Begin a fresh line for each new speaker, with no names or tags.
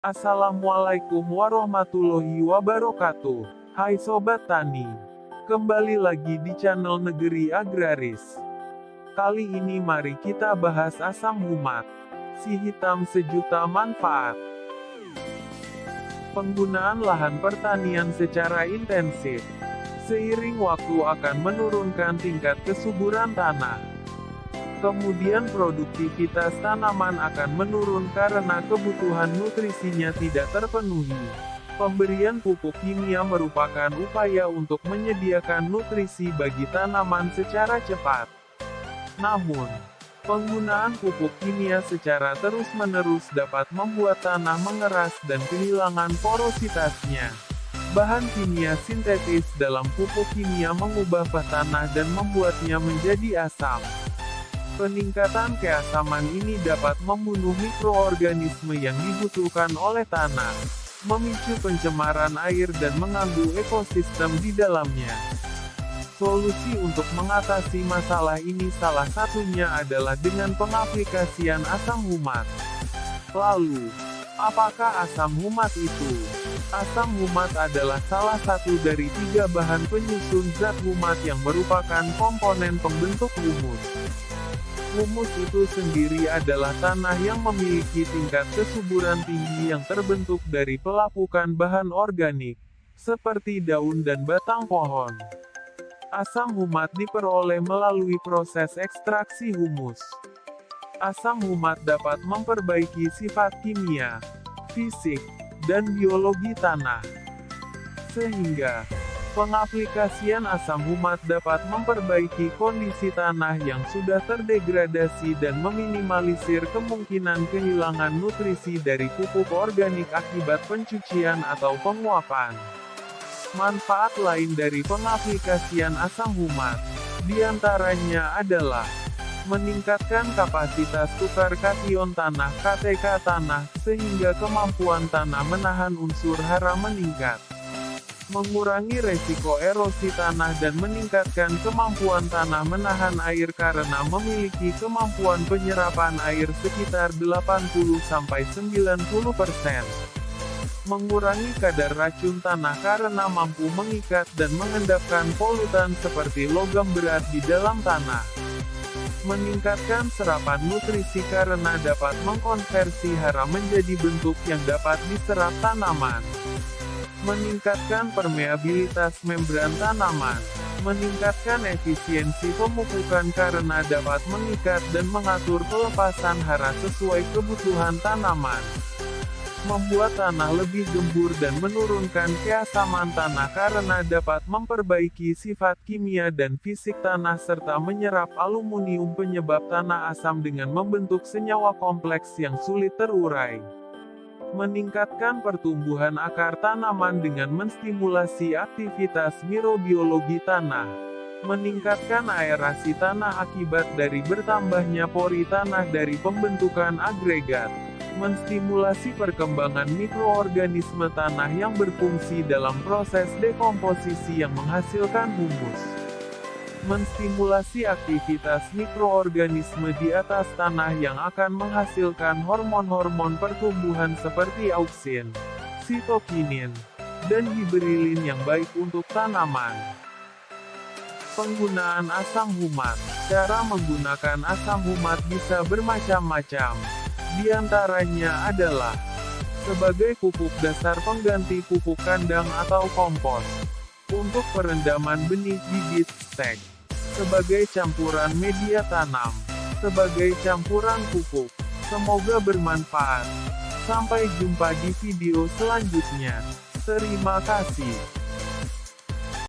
Assalamualaikum warahmatullahi wabarakatuh. Hai Sobat Tani. Kembali lagi di channel Negeri Agraris. Kali ini mari kita bahas asam humat. Si hitam sejuta manfaat. Penggunaan lahan pertanian secara intensif. Seiring waktu akan menurunkan tingkat kesuburan tanah. Kemudian produktivitas tanaman akan menurun karena kebutuhan nutrisinya tidak terpenuhi. Pemberian pupuk kimia merupakan upaya untuk menyediakan nutrisi bagi tanaman secara cepat. Namun, penggunaan pupuk kimia secara terus-menerus dapat membuat tanah mengeras dan kehilangan porositasnya. Bahan kimia sintetis dalam pupuk kimia mengubah tanah dan membuatnya menjadi asam. Peningkatan keasaman ini dapat membunuh mikroorganisme yang dibutuhkan oleh tanah, memicu pencemaran air dan mengganggu ekosistem di dalamnya. Solusi untuk mengatasi masalah ini salah satunya adalah dengan pengaplikasian asam humat. Lalu, apakah asam humat itu? Asam humat adalah salah satu dari 3 bahan penyusun zat humat yang merupakan komponen pembentuk humus. Humus itu sendiri adalah tanah yang memiliki tingkat kesuburan tinggi yang terbentuk dari pelapukan bahan organik, seperti daun dan batang pohon. Asam humat diperoleh melalui proses ekstraksi humus. Asam humat dapat memperbaiki sifat kimia, fisik, dan biologi tanah. Sehingga, pengaplikasian asam humat dapat memperbaiki kondisi tanah yang sudah terdegradasi dan meminimalisir kemungkinan kehilangan nutrisi dari pupuk organik akibat pencucian atau penguapan. Manfaat lain dari pengaplikasian asam humat, diantaranya adalah meningkatkan kapasitas tukar kation tanah (KTK) tanah, sehingga kemampuan tanah menahan unsur hara meningkat. Mengurangi resiko erosi tanah dan meningkatkan kemampuan tanah menahan air karena memiliki kemampuan penyerapan air sekitar 80–90%. Mengurangi kadar racun tanah karena mampu mengikat dan mengendapkan polutan seperti logam berat di dalam tanah. Meningkatkan serapan nutrisi karena dapat mengkonversi hara menjadi bentuk yang dapat diserap tanaman. Meningkatkan permeabilitas membran tanaman. Meningkatkan efisiensi pemupukan karena dapat mengikat dan mengatur pelepasan hara sesuai kebutuhan tanaman. Membuat tanah lebih gembur dan menurunkan keasaman tanah karena dapat memperbaiki sifat kimia dan fisik tanah serta menyerap aluminium penyebab tanah asam dengan membentuk senyawa kompleks yang sulit terurai. Meningkatkan pertumbuhan akar tanaman dengan menstimulasi aktivitas mikrobiologi tanah. Meningkatkan aerasi tanah akibat dari bertambahnya pori tanah dari pembentukan agregat. Menstimulasi perkembangan mikroorganisme tanah yang berfungsi dalam proses dekomposisi yang menghasilkan humus. Menstimulasi aktivitas mikroorganisme di atas tanah yang akan menghasilkan hormon-hormon pertumbuhan seperti auksin, sitokinin, dan giberilin yang baik untuk tanaman. Penggunaan asam humat. Cara menggunakan asam humat bisa bermacam-macam. Di antaranya adalah sebagai pupuk dasar pengganti pupuk kandang atau kompos. Untuk perendaman benih bibit stek. Sebagai campuran media tanam. Sebagai campuran pupuk. Semoga bermanfaat. Sampai jumpa di video selanjutnya. Terima kasih.